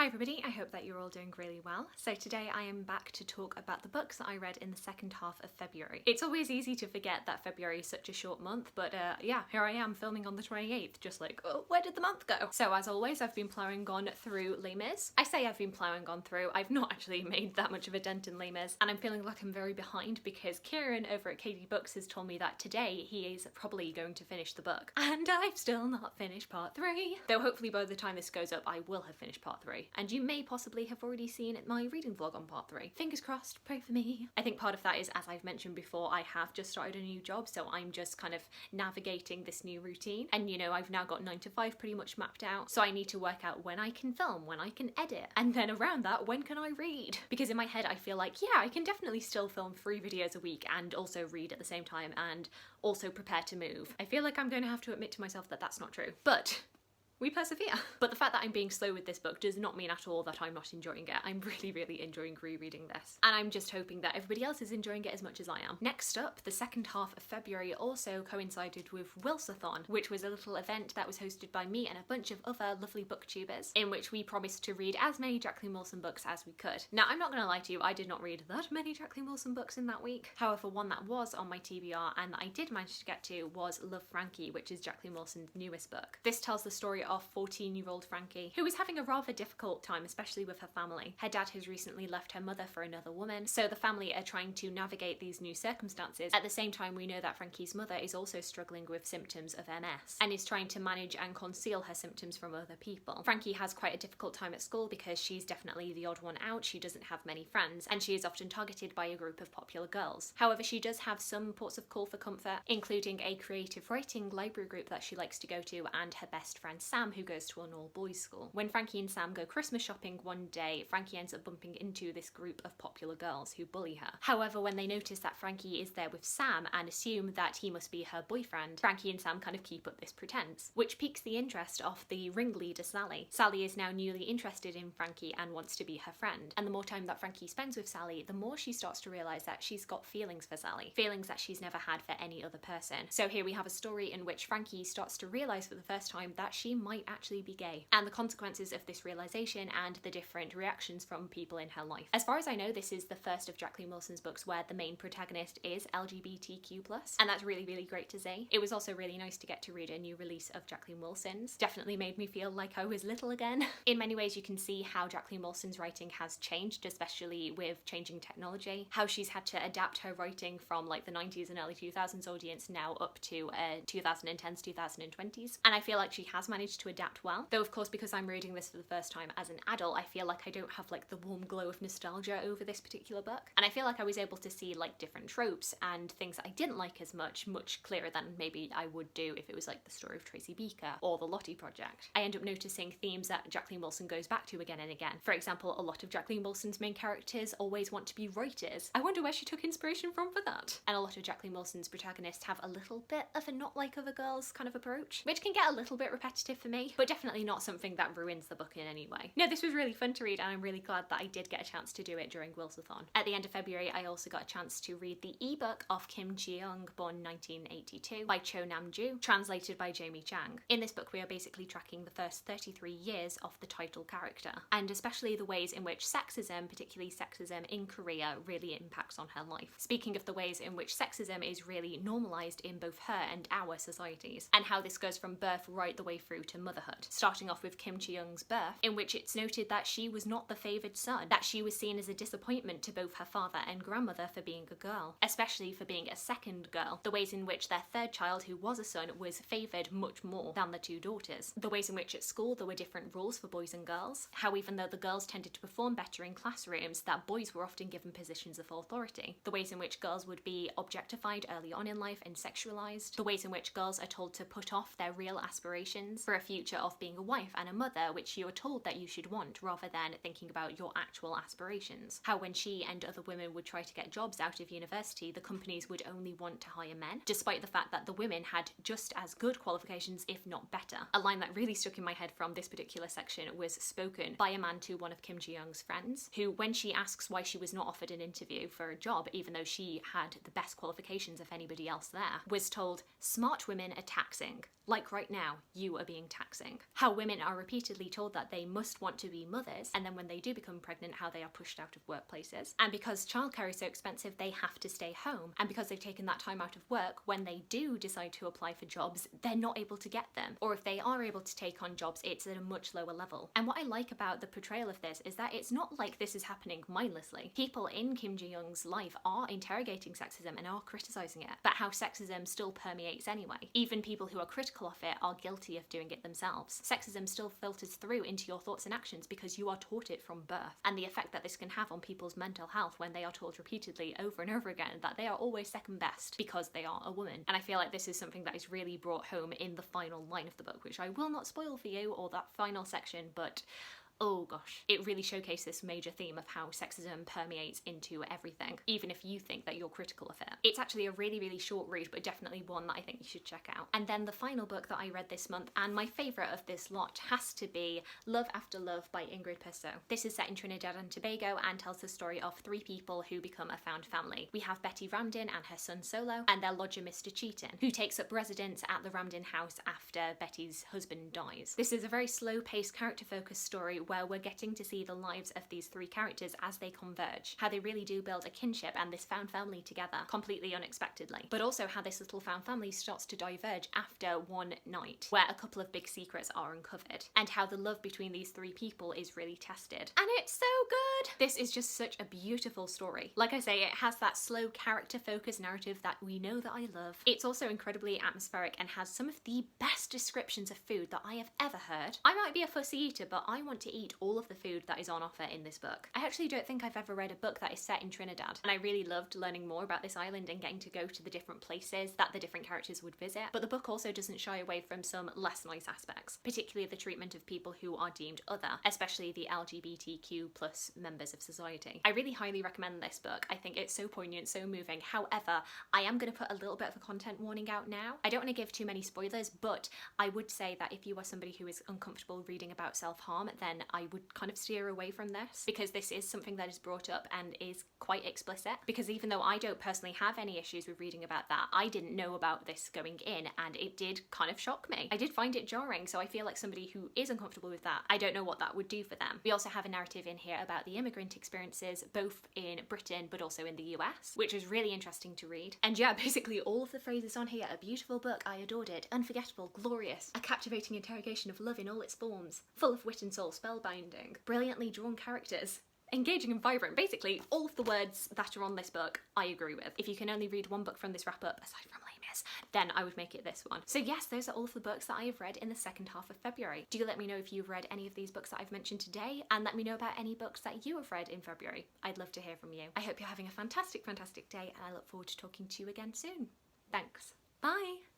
Hi everybody, I hope that you're all doing really well. So today I am back to talk about the books that I read in the second half of February. It's always easy to forget that February is such a short month, but yeah, here I am filming on the 28th, just like, oh, where did the month go? So as always, I've been ploughing on through Les Mis. I say I've been ploughing on through, I've not actually made that much of a dent in Les Mis, and I'm feeling like I'm very behind because Kieran over at KD Books has told me that today he is probably going to finish the book. And I've still not finished part 3. Though hopefully by the time this goes up, I will have finished part 3. And you may possibly have already seen my reading vlog on part 3. Fingers crossed, pray for me. I think part of that is, as I've mentioned before, I have just started a new job, so I'm just kind of navigating this new routine. And you know, I've now got 9 to 5 pretty much mapped out, so I need to work out when I can film, when I can edit, and then around that, when can I read? Because in my head, I feel like, yeah, I can definitely still film 3 videos a week and also read at the same time and also prepare to move. I feel like I'm going to have to admit to myself that that's not true. But we persevere. But the fact that I'm being slow with this book does not mean at all that I'm not enjoying it. I'm really enjoying rereading this. And I'm just hoping that everybody else is enjoying it as much as I am. Next up, the second half of February also coincided with Wilsathon, which was a little event that was hosted by me and a bunch of other lovely booktubers, in which we promised to read as many Jacqueline Wilson books as we could. Now, I'm not gonna lie to you, I did not read that many Jacqueline Wilson books in that week. However, one that was on my TBR and that I did manage to get to was Love, Frankie, which is Jacqueline Wilson's newest book. This tells the story of 14-year-old Frankie, who is having a rather difficult time, especially with her family. Her dad has recently left her mother for another woman, so the family are trying to navigate these new circumstances. At the same time, we know that Frankie's mother is also struggling with symptoms of MS and is trying to manage and conceal her symptoms from other people. Frankie has quite a difficult time at school because she's definitely the odd one out. She doesn't have many friends, and she is often targeted by a group of popular girls. However, she does have some ports of call for comfort, including a creative writing library group that she likes to go to, and her best friend Sam, who goes to an all-boys school. When Frankie and Sam go Christmas shopping one day, Frankie ends up bumping into this group of popular girls who bully her. However, when they notice that Frankie is there with Sam and assume that he must be her boyfriend, Frankie and Sam kind of keep up this pretense, which piques the interest of the ringleader Sally. Sally is now newly interested in Frankie and wants to be her friend. And the more time that Frankie spends with Sally, the more she starts to realise that she's got feelings for Sally. Feelings that she's never had for any other person. So here we have a story in which Frankie starts to realise for the first time that she might actually be gay, and the consequences of this realisation and the different reactions from people in her life. As far as I know, this is the first of Jacqueline Wilson's books where the main protagonist is LGBTQ+, and that's really great to see. It was also really nice to get to read a new release of Jacqueline Wilson's. Definitely made me feel like I was little again. In many ways, you can see how Jacqueline Wilson's writing has changed, especially with changing technology, how she's had to adapt her writing from like the 90s and early 2000s audience now up to 2010s, 2020s, and I feel like she has managed to adapt well. Though of course, because I'm reading this for the first time as an adult, I feel like I don't have like the warm glow of nostalgia over this particular book. And I feel like I was able to see like different tropes and things that I didn't like as much clearer than maybe I would do if it was like the story of Tracy Beaker or the Lottie Project. I end up noticing themes that Jacqueline Wilson goes back to again and again. For example, a lot of Jacqueline Wilson's main characters always want to be writers. I wonder where she took inspiration from for that. And a lot of Jacqueline Wilson's protagonists have a little bit of a not like other girls kind of approach, which can get a little bit repetitive for me, but definitely not something that ruins the book in any way. No, this was really fun to read, and I'm really glad that I did get a chance to do it during Wilsathon. At the end of February, I also got a chance to read the ebook of Kim Jiyoung, born 1982, by nam-joo, translated by Jamie Chang. In this book, we are basically tracking the first 33 years of the title character, and especially the ways in which sexism, particularly sexism in Korea, really impacts on her life. Speaking of the ways in which sexism is really normalised in both her and our societies, and how this goes from birth right the way through to motherhood. Starting off with Kim Ji-young's birth, in which it's noted that she was not the favoured son, that she was seen as a disappointment to both her father and grandmother for being a girl, especially for being a second girl. The ways in which their third child, who was a son, was favoured much more than the 2 daughters. The ways in which at school there were different rules for boys and girls, how even though the girls tended to perform better in classrooms, that boys were often given positions of authority. The ways in which girls would be objectified early on in life and sexualised. The ways in which girls are told to put off their real aspirations for a future of being a wife and a mother, which you are told that you should want, rather than thinking about your actual aspirations. How when she and other women would try to get jobs out of university, the companies would only want to hire men, despite the fact that the women had just as good qualifications, if not better. A line that really stuck in my head from this particular section was spoken by a man to one of Kim Ji-young's friends, who, when she asks why she was not offered an interview for a job, even though she had the best qualifications of anybody else there, was told, "Smart women are taxing. Like right now, you are being taxing. How women are repeatedly told that they must want to be mothers, and then when they do become pregnant, how they are pushed out of workplaces. And because childcare is so expensive, they have to stay home. And because they've taken that time out of work, when they do decide to apply for jobs, they're not able to get them. Or if they are able to take on jobs, it's at a much lower level. And what I like about the portrayal of this is that it's not like this is happening mindlessly. People in Kim Ji-young's life are interrogating sexism and are criticising it, but how sexism still permeates anyway. Even people who are critical of it are guilty of doing it themselves. Sexism still filters through into your thoughts and actions because you are taught it from birth, and the effect that this can have on people's mental health when they are told repeatedly over and over again that they are always second best because they are a woman. And I feel like this is something that is really brought home in the final line of the book, which I will not spoil for you, or that final section, but oh gosh, it really showcased this major theme of how sexism permeates into everything, even if you think that you're critical of it. It's actually a really, really short read, but definitely one that I think you should check out. And then the final book that I read this month, and my favourite of this lot, has to be Love After Love by Ingrid Pisso. This is set in Trinidad and Tobago and tells the story of three people who become a found family. We have Betty Ramdin and her son Solo, and their lodger Mr. Cheaton, who takes up residence at the Ramdin house after Betty's husband dies. This is a very slow-paced, character-focused story where we're getting to see the lives of these three characters as they converge, how they really do build a kinship and this found family together completely unexpectedly, but also how this little found family starts to diverge after one night where a couple of big secrets are uncovered, and how the love between these three people is really tested. And it's so good! This is just such a beautiful story. Like I say, it has that slow character-focused narrative that we know that I love. It's also incredibly atmospheric and has some of the best descriptions of food that I have ever heard. I might be a fussy eater, but I want to eat all of the food that is on offer in this book. I actually don't think I've ever read a book that is set in Trinidad, and I really loved learning more about this island and getting to go to the different places that the different characters would visit. But the book also doesn't shy away from some less nice aspects, particularly the treatment of people who are deemed other, especially the LGBTQ plus members of society. I really highly recommend this book. I think it's so poignant, so moving. However, I am going to put a little bit of a content warning out now. I don't want to give too many spoilers, but I would say that if you are somebody who is uncomfortable reading about self-harm, then I would kind of steer away from this, because this is something that is brought up and is quite explicit. Because even though I don't personally have any issues with reading about that, I didn't know about this going in, and it did kind of shock me. I did find it jarring, so I feel like somebody who is uncomfortable with that, I don't know what that would do for them. We also have a narrative in here about the immigrant experiences, both in Britain but also in the US, which is really interesting to read. And yeah, basically all of the phrases on here: a beautiful book, I adored it, unforgettable, glorious, a captivating interrogation of love in all its forms, full of wit and soul, spellbinding, brilliantly drawn characters, engaging and vibrant. Basically, all of the words that are on this book, I agree with. If you can only read one book from this wrap-up, aside from Les Mis, then I would make it this one. So yes, those are all of the books that I have read in the second half of February. Do let me know if you've read any of these books that I've mentioned today, and let me know about any books that you have read in February. I'd love to hear from you. I hope you're having a fantastic, fantastic day, and I look forward to talking to you again soon. Thanks. Bye!